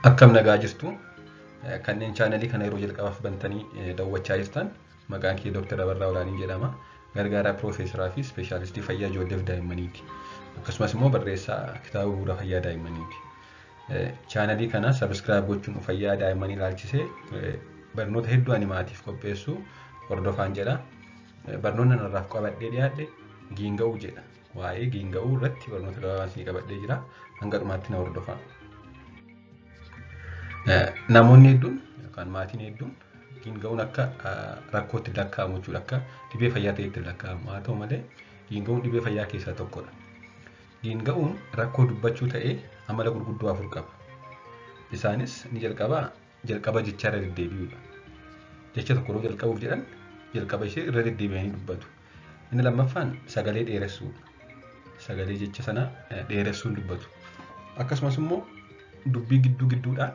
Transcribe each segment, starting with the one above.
Akkam nagaa jirtu kanneen chaanalii kana yeroo jalqabaaf bantanii daawwachaa jirtan maqaan kee Dr. Abarraa Olaaniin jedhama. Gargaaraa Piroofeesaraa fi Ispeeshaalistii Fayyaa Ijoollee fi Daa'immaniiti. Akkasumas immoo barreessaa kitaaba bu'uura fayyaa daa'immaniiti. Chaanalii kana sabiskiraayib gochuun fayyaa daa'immanii ilaalchisee barnoota hedduu animaatiif qopheessu hordofaan jedha. Barnoonni narraaf qabadhee dhiyaadhe giinga'uu jedha. Waa'ee giinga'uu irratti barnoota gabaabaa qabadhee jira. Hanga dhumaatti na hordofaa. Namoonni hedduun yookaan maatiin hedduun giinga'uun akka rakkootti lakkaa'amu jechuudha. Akka dhibee fayyaa ta'etti lakkaa'amu. Haa ta'u malee giinga'uun dhibee fayyaa keessaa tokkodha. Giinga'uun rakkoo dubbachuu ta'ee amala gurguddoo afur qaba. Isaanis ni jalqaba jecha irra deddeebi'uudha. Jecha tokko yeroo jalqabuuf jedhan jalqaba ishee irra deddeebi'anii dubbatu. Inni lammaffaan sagalee dheeressuudha. Sagalee jecha sana dheeressuun dubbatu. Akkasumas immoo dubbii gidduudhaan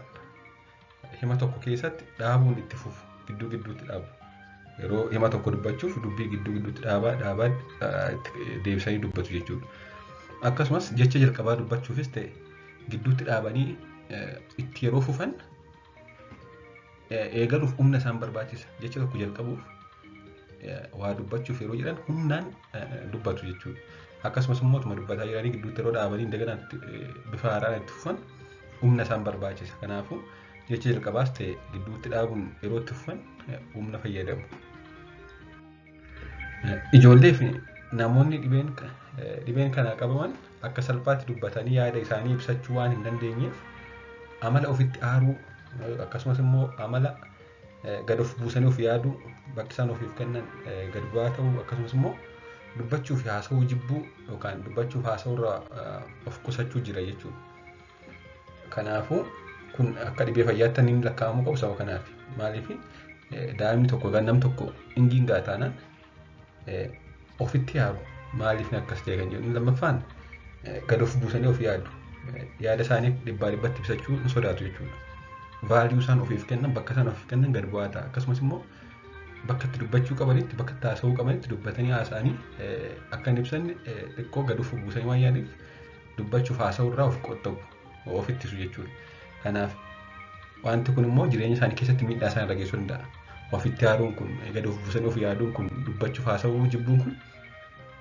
hima tokko keessatti dhaabuun itti fufu gidduu gidduutti dhaabu. Yeroo hima tokko dubbachuuf dubbii gidduutti dhaabaa deebisanii dubbatu jechuudha. Akkasumas jecha jalqabaa dubbachuufis ta'e gidduutti dhaabanii itti yeroo fufan eegaluuf humna isaan barbaachisa. Jecha tokko jalqabuuf waa dubbachuuf yeroo jedhan humnaan dubbatu jechuudha. Akkasumas immoo utuma dubbataa jiranii gidduutti yeroo dhaabanii indaganaan bifa haaraan itti fufan humna isaan barbaachisa. Kanaafuu jecha jalqabaas ta'e gidduutti dhaabuun yeroo itti fufan humna fayyadamu. Ijoollee fi namoonni dhibeen kana qabaman akka salphaatti dubbatanii yaada isaanii ibsachuu waan hin dandeenyeef amala ofitti aaruu akkasumas immoo amala gad of buusanii of yaaduu bakki isaan ofiif kennan gad bu'aa ta'uu akkasumas immoo dubbachuuf haasa'uu jibbuu yookaan dubbachuuf haasa'uurraa of qusachuu jira jechuudha. Kanaafuu kun akka dhibee fayyaatti inni lakkaa'amuu qabu sababa kanaaf. Maaliif daa'imni tokko yookaan namni tokko giingaa taanaan ofitti yaadu maaliif akkas ta'e kan jedhu. Lammaffaan gad of buusanii of yaadu. Yaada isaanii dhibbaa dhibbatti ibsachuu hin sodaatu jechuudha. Vaaliyuu isaan ofiif kennan bakka isaan ofiif kennan gad bu'aa ta'a. Akkasumas immoo bakka itti dubbachuu qabanitti bakka itti haasa'uu qabanitti dubbatanii haasa'anii akka hin ibsanne xiqqoo gad of buusanii waan yaadaniif dubbachuuf haasa'uurraa of qotta'u of ittisu jechuudha. Kanaaf wanti kun immoo jireenya isaanii keessatti miidhaa isaan irra geessuu danda'a. Ofitti aaruun kun gad of buusanii of yaaduun kun dubbachuuf haasa'uu jibbuun kun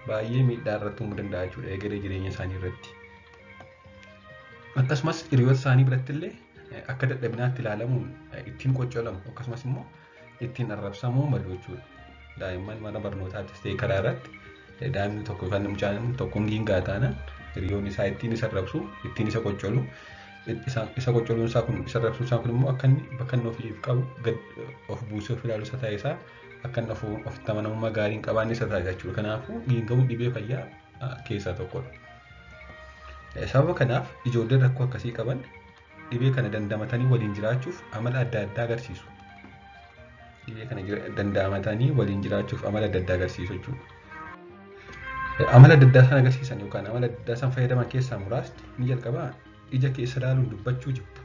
baay'ee miidhaa irratti uumuu danda'a jechuudha egeree jireenya isaanii irratti. Akkasumas hiriyoota isaanii biratti illee akka dadhabinaatti ilaalamuun ittiin qoccolamu akkasumas immoo ittiin arrabsamuu malu jechuudha. Daa'imman mana barnootaattis ta'e karaa irratti daa'imni tokko yookaan mucaan tokko giingaa taanaan hiriyoonni isaa ittiin isa arrabsu ittiin isa qoccolu. Isa qoccoluun isaa kun isa arrabsuun isaa kun immoo akka inni bakka inni ofiif qabu gad of buusee of ilaalu isa ta'e isaa akka inni ofitti amanamummaa gaarii hin qabaanne isa taasisa jechuudha. Kanaafuu giinga'uun dhibee fayyaa keessaa tokkodha. Sababa kanaaf ijoolleen rakkoo akkasii qaban dhibee kana dandamatanii waliin jiraachuuf amala adda addaa agarsiisu. Dhibee kana dandamatanii waliin jiraachuuf amala adda addaa agarsiisu jechuudha. Amala adda addaa isaan agarsiisan yookaan amala adda addaa isaan fayyadaman keessaa muraasni ni jalqabaa ija keessa ilaaluun dubbachuu jibbu.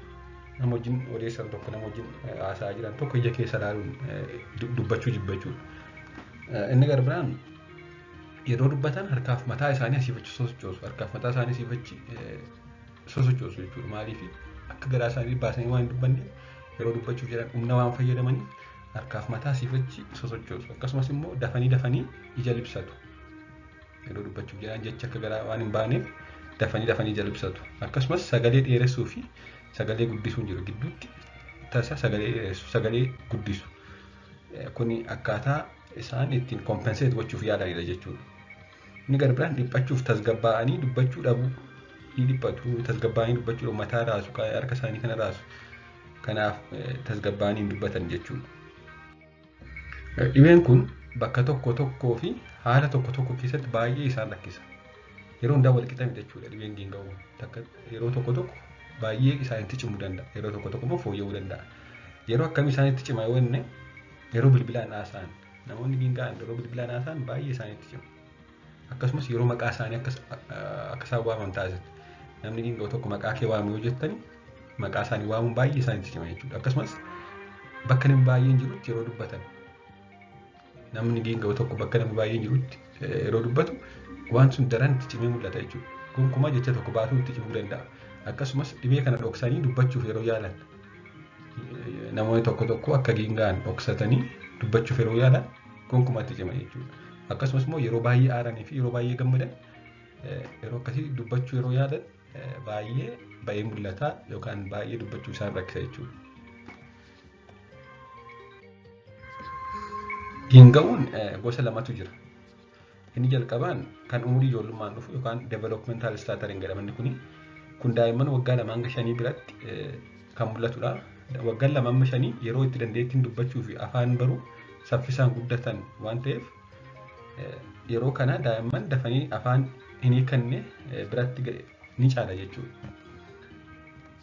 Nama wajjin odeessan tokko nama wajjin haasa'aa jiran tokko ija keessa ilaaluun dubbachuu jibba jechuudha. Inni gara biraan yeroo dubbatan harkaaf mataa isaanii asiifachi sosochoosu. Harkaaf mataa isaanii asiifachi sosochoosu jechuudha. Maaliif akka garaa isaanii baasanii waan hin dubbanne yeroo dubbachuuf jedhan humna waan fayyadamaniif harkaaf mataa asiifachi sosochoosu. Akkasumas immoo dafanii ija libsatu. Yeroo dubbachuuf jedhan jecha akka garaa waan hin baaneef dafanii ija libsatu. Akkasumas sagalee dheeressuu fi sagalee guddisuun jiru gidduutti tasa sagalee dheeressu sagalee guddisu. Kuni akkaataa isaan ittiin kompenseet gochuuf yaalanidha jechuudha. Inni gara biraan dhiphachuuf tasgabbaa'anii dubbachuu dhabuu ni dhiphatu. Tasgabbaa'anii dubbachuu dhabu mataa raasu harka isaanii kana raasu. Kanaaf tasgabbaa'anii hin dubbatan jechuudha. Dhibeen kun bakka tokkoo fi haala tokko keessatti baay'ee isaan rakkisa. Yeroo hundaa wal qixa miti jechuudha dhibeen giinga'uu. Yeroo tokko baay'ee isaanitti cimuu danda'a. Yeroo tokko immoo fooyya'uu danda'a. Yeroo akkamii isaanitti cima yoo jenne yeroo bilbilaan haasa'an. Namoonni giinga'an yeroo bilbilaan haasa'an baay'ee isaanitti cima. Akkasumas yeroo maqaa isaanii akka isaan waaman taasisan. Namni giinga'u tokko maqaa kee waamu yoo jettani maqaa isaanii waamuun baay'ee isaanitti cima jechuudha. Akkasumas bakka namni baay'een jirutti yeroo dubbatan. Namni giinga'u tokko bakka namni baay'een jirutti yeroo dubbatu waan sun daran itti cimee mul'ata jechuudha. Gonkumaa jecha tokko baasuu itti cimuu danda'a. Akkasumas dhibee kana dhoksanii dubbachuuf yeroo yaalan namoonni tokko tokko akka giingaan dhoksatanii dubbachuuf yeroo yaalan gonkumaatti cima jechuudha. Akkasumas immoo yeroo baay'ee aaranii fi yeroo baay'ee gammadan yeroo akkasii dubbachuu yeroo yaadan baay'ee ba'ee mul'ataa yookaan baay'ee dubbachuu isaan rakkisa jechuudha. Giinga'uun gosa lamatu jira. Inni jalqabaan kan umurii ijoollummaan dhufu yookaan developmental stuttering jedhaman kun daa'imman waggaa 2 hanga 5 biratti kan mul'atudha. Waggaan 2 hanga 5 yeroo itti dandeettiin dubbachuu fi afaan baruu saffisaan guddatan waan ta'eef yeroo kana daa'imman dafanii afaan hin hiikanne biratti ni caala jechuudha.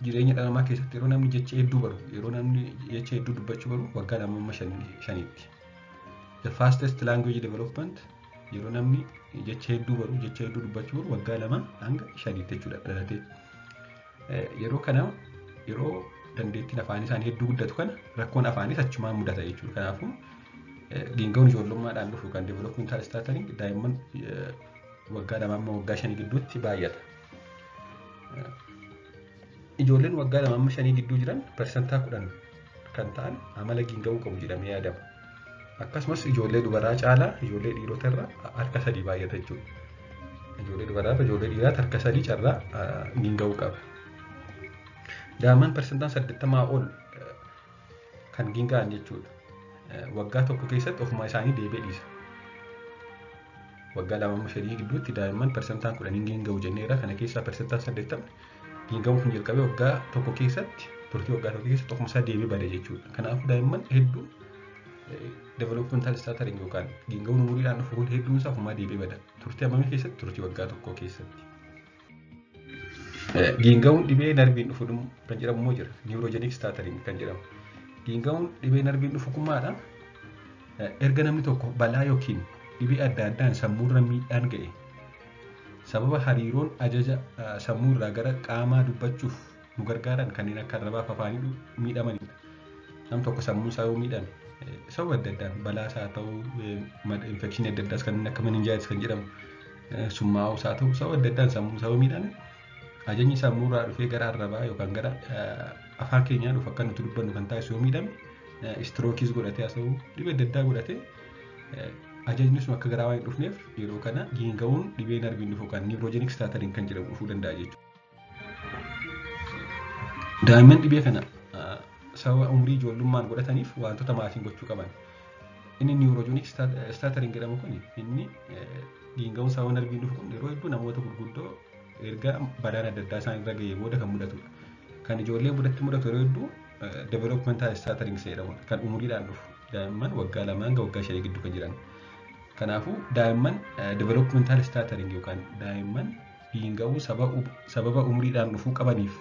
Jireenya dhala namaa keessatti yeroo namni jecha hedduu baru, yeroo namni jecha hedduu dubbachuu baru waggaa 2 hanga 5tti. The fastest language development yeroo namni jecha hedduu baru, jecha hedduu dubbachuu baru waggaa 2 hanga 5tti jechuudha dhalatee. Yeroo kana yeroo dandeettiin afaan isaanii hedduu guddatu kana rakkoon afaanis achumaan mudata jechuudha. Kanaafuu giinga'uun ijoollummaadhaan dhufu kan developmental stuttering daa'imman waggaa 2 hanga waggaa 5 gidduutti baay'ata. Ijoolleen waggaa 2 hanga 5 gidduu jiran persentaa 10 kan ta'an amala giinga'uu qabu jedhamee yaadama. Akkasumas ijoollee dubaraa caalaa ijoollee dhiirotaa irraa harka 3 baay'ata jechuudha. Ijoollee dubaraa fi ijoollee dhiiraa harka 3 carraa giinga'uu qaba. Daa'imman persentaan 80 ol kan giinga'an jechuudha. Waggaa tokko keessatti ofuma isaanii deebi'ee dhiisa. Waggaa 2 hanga 5 gidduutti daa'imman persentaan 10 giinga'u jenneera. Kana keessaa persentaan 80 giinga'uun kun jalqabee waggaa tokko keessatti turtii waggaa tokko keessatti ofuma isaa deebi'ee bada jechuudha. Kanaafuu daa'imman hedduu developmental stuttering yookaan giinga'uun umuriidhaan dhufu kun hedduun isaa ofumaa deebi'ee bada. Turtii hammamii keessatti? Turtii waggaa tokko keessatti. Giinga'uun dhibee narbiin dhufu kan jedhamu immoo jira. Neurogenic stuttering kan jedhamu. Giinga'uun dhibee narbiin dhufu kun maadha? Erga namni tokko balaa yookiin dhibee adda addaan sammuurra miidhaan ga'e sababa hariiroon ajaja sammuurraa gara qaamaa dubbachuuf nu gargaaran kanneen akka arrabaa fi afaanii miidhamanidha. Nam tokko sammuu isaa yoo miidhan sababa adda addaan balaas haa ta'u infekshinii adda addaas kanneen akka meninjaayitis kan jedhamu summaa'uus haa ta'u sababa adda addaan sammuu isaa yoo miidhan ajajni sammuurraa dhufee gara arrabaa yookaan gara afaan keenyaa dhufu akka nuti dubbannu kan taasisu yoo miidhame istirookiis godhatee haa ta'u dhibee adda addaa godhatee ajajni sun akka garaa waan hin dhufneef yeroo kana giinga'uun dhibee narbiin dhufu kan neurogenic stuttering kan jedhamu dhufuu danda'a jechuudha. Daa'imman dhibee kana sababa umurii ijoollummaan godhataniif wantoota maatiin gochuu qaban. Inni neurogenic stuttering jedhamu kun inni giinga'uun sababa narbiin dhufu kun yeroo hedduu namoota gurguddoo erga balaan adda addaa isaan irra ga'ee booda kan mudatudha. Kan ijoollee mudatti mudatu yeroo hedduu developmental stuttering jedhamu kan umuriidhaan dhufu daa'imman waggaa 2 hanga waggaa 5 gidduu kan jiran. Kanaafuu daa'imman developmental stuttering yookaan daa'imman giinga'uu sababa umuriidhaan dhufuu qabaniif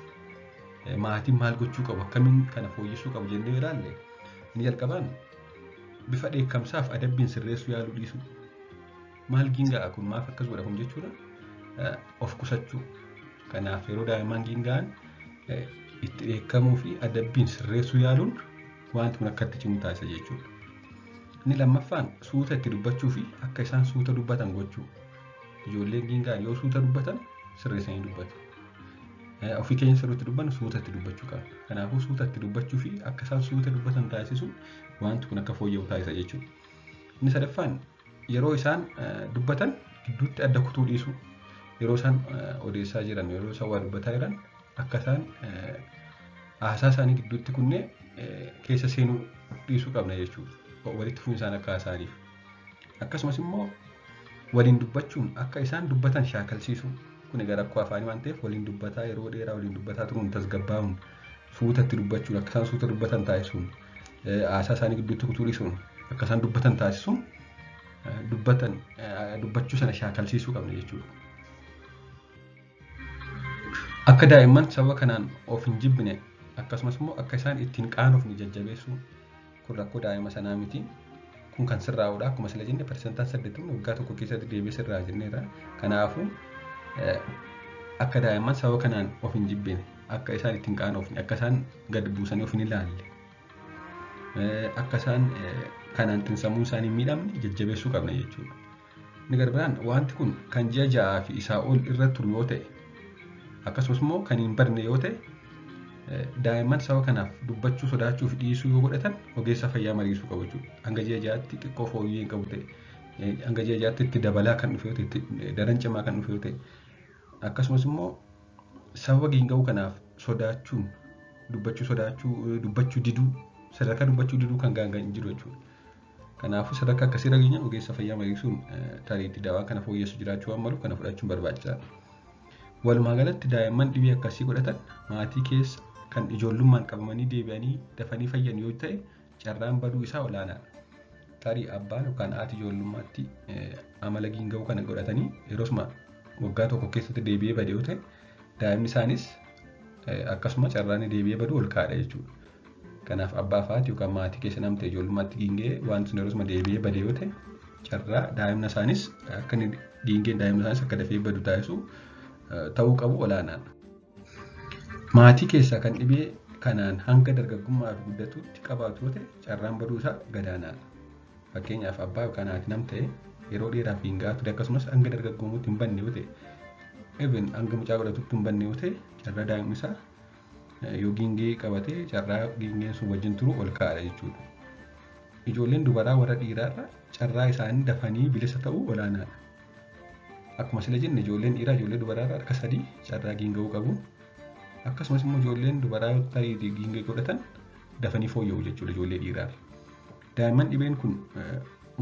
maatiin maal gochuu qabu akkamiin kana fooyyessuu qabu jennee ilaalle inni jalqabaan bifa dheekkamsaaf adabbiin sirreessuu yaaluu dhiisu. Maal giinga'a kun maaf akkas godha kun jechuudha of qusachuu. Kanaaf yeroo daa'imman giinga'an itti dheekkamuu fi adabbiin sirreessuu yaaluun wanti kun akka itti cimu taasisa jechuudha. Inni lammaffaan suuta itti dubbachuu fi akka isaan suuta dubbatan gochuu. Ijoolleen giinga'an yoo suuta dubbatan sirreessanii dubbatu. Ofii keenya sirriitti dubbannu suuta itti dubbachuu qaba. Kanaafuu suuta itti dubbachuu fi akka isaan suuta dubbatan taasisuun wanti kun akka fooyya'u taasisa jechuudha. Inni sadaffaan yeroo isaan dubbatan gidduutti adda kutuu dhiisuu. Yeroo isaan odeessaa jiran yeroo isaan waa dubbataa jiran akka isaan haasaa isaanii gidduutti kunnee keessa seenuu dhiisuu qabna jechuudha. Walitti fuun isaan akka haasa'aniif. Akkasumas immoo waliin dubbachuun akka isaan dubbatan shaakalsiisuu. Kun egaa rakkoo afaanii waan ta'eef waliin dubbataa yeroo dheeraa waliin dubbataa turuun tasgabbaa'uun suuta itti dubbachuun akka isaan suuta dubbatan taasisuun haasaa isaanii gidduutti kutuu dhiisuun akka isaan dubbatan taasisuun dubbachuu sana shaakalsiisuu qabna jechuudha. Akka daa'imman sababa kanaan of hin jibbine akkasumas immoo akka isaan ittiin qaanofne jajjabeessuu kun rakkoo daa'ima sanaa miti. Kun kan sirraa'udha akkuma sila jenne persentaan 80 waggaa tokko keessatti deebi'ee sirraa jenneera. Kanaafuu akka daa'imman sababa kanaan of hin jibbine akka isaan ittiin qaanofne akka isaan gad buusanii of hin ilaalle akka isaan kanaan xiinsammuu isaanii hin miidhamne jajjabeessuu qabna jechuudha. Inni garbiraan wanti kun kan ji'a 6 fi isaa ol irra turu yoo ta'e akkasumas immoo kan hin barne yoo ta'e daa'imman saba kanaaf dubbachuu sodaachuuf dhiisuu yoo godhatan ogeessa fayyaa mariisuu qabu jechuudha. Hanga ji'a jaatti xiqqoo fooyyee hin qabu ta'e hanga ji'a jaatti itti dabalaa kan dhufe yoo ta'e daran cimaa kan dhufe yoo ta'e akkasumas immoo sababa giinga'uu kanaaf sodaachuun dubbachuu diduu sadarkaa dubbachuu diduu kan gaangan hin jiru jechuudha. Kanaafuu sadarkaa akkasii rageenya ogeessa fayyaa mariisuun tarii dawaa kana fooyyessu jiraachuu waan maluuf kana fudhachuun barbaachisaadha. Walumaa galatti daa'imman dhibee akkasii godhatan maatii keessa kan ijoollummaan qabamanii deebi'anii dafanii fayyan yoo ta'e carraan baduu isaa olaanaadha. Tarii abbaan yookaan haati ijoollummaatti amala giinga'uu kana godhatanii yeroosuma waggaa tokko keessatti deebi'ee bade yoo ta'e daa'imni isaanis akkasuma carraan deebi'ee baduu ol kaadha jechuudha. Kanaaf abbaa fi haati yookaan maatii keessa namni ijoollummaatti giingee wanti sun yeroosuma deebi'ee bade yoo ta'e carraa daa'imna isaanis akka giingeen daa'imna isaanis akka dafee badu taasisu ta'uu qabu olaanaadha. Maatii keessaa kan dhibee kanaan hanga dargaggummaa fi guddatuutti qabaatu yoo ta'e carraan baduu isaa gadaanaadha. Fakkeenyaaf abbaa yookaan haati nam ta'e yeroo dheeraaf giinga'aa ture akkasumas hanga dargaggoomuutti hin banne yoo ta'e even hanga mucaa godhatuutti hin banne yoo ta'e carraa daa'imni isaa yoo giingee qabatee carraa giingeen sun wajjin turu ol kaa'adha jechuudha. Ijoolleen dubaraa warra dhiiraarra carraa isaanii dafanii bilisa ta'uu olaanaadha. Akkuma sila jenne ijoolleen dhiiraa ijoollee dubaraarraa harka 3 carraa giinga'uu qabu. Akkasumas immoo ijoolleen dubaraa tarii giingee godhatan dafanii fooyya'u jechuudha ijoollee dhiiraarra. Daa'imman dhibeen kun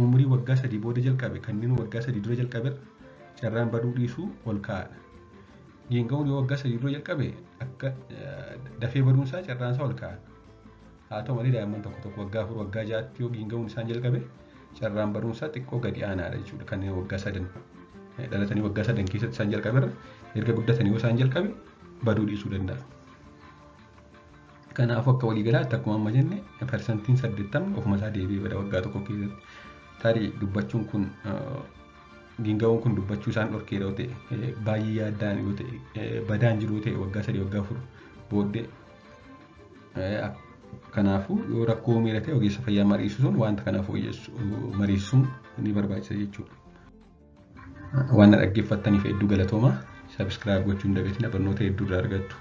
umurii waggaa 3 booda jalqabe kanneen waggaa 3 dura jalqabe carraan baduu dhiisuu ol kaa'adha. Giinga'uun yoo waggaa 3 dura jalqabe akka dafee baduun isaa carraan isaa ol kaa'adha. Haa ta'u malee daa'imman tokko waggaa 4 waggaa 6tti yoo giinga'uun isaan jalqabe carraan baduun isaa xiqqoo gadi aanaadha jechuudha kanneen waggaa 3 dhalatanii waggaa 3 keessatti isaan jalqabe erga guddatanii yoo isaan jalqabe baduu dhiisuu danda'a. Kanaafuu akka waliigalaatti akkuma amma jenne persentiin 80 ofuma isaa deebi'ee bada waggaa tokko keessatti. Tarii dubbachuun kun giinga'uun kun dubbachuu isaan dhorkeera yoo ta'e baay'ee yaaddaan yoo ta'e badaan jiru yoo ta'e waggaa 3 waggaa 4 booddee kanaafuu yoo rakkoo miira ta'e ogeessa fayyaa mariisuun wanta kana fooyyessu mariisuun ni barbaachisa jechuudha. Waan dhaggeeffattaniif hedduu galatoomaa. Subscribe gochuun dagatina barnoota hedduu irraa argattu.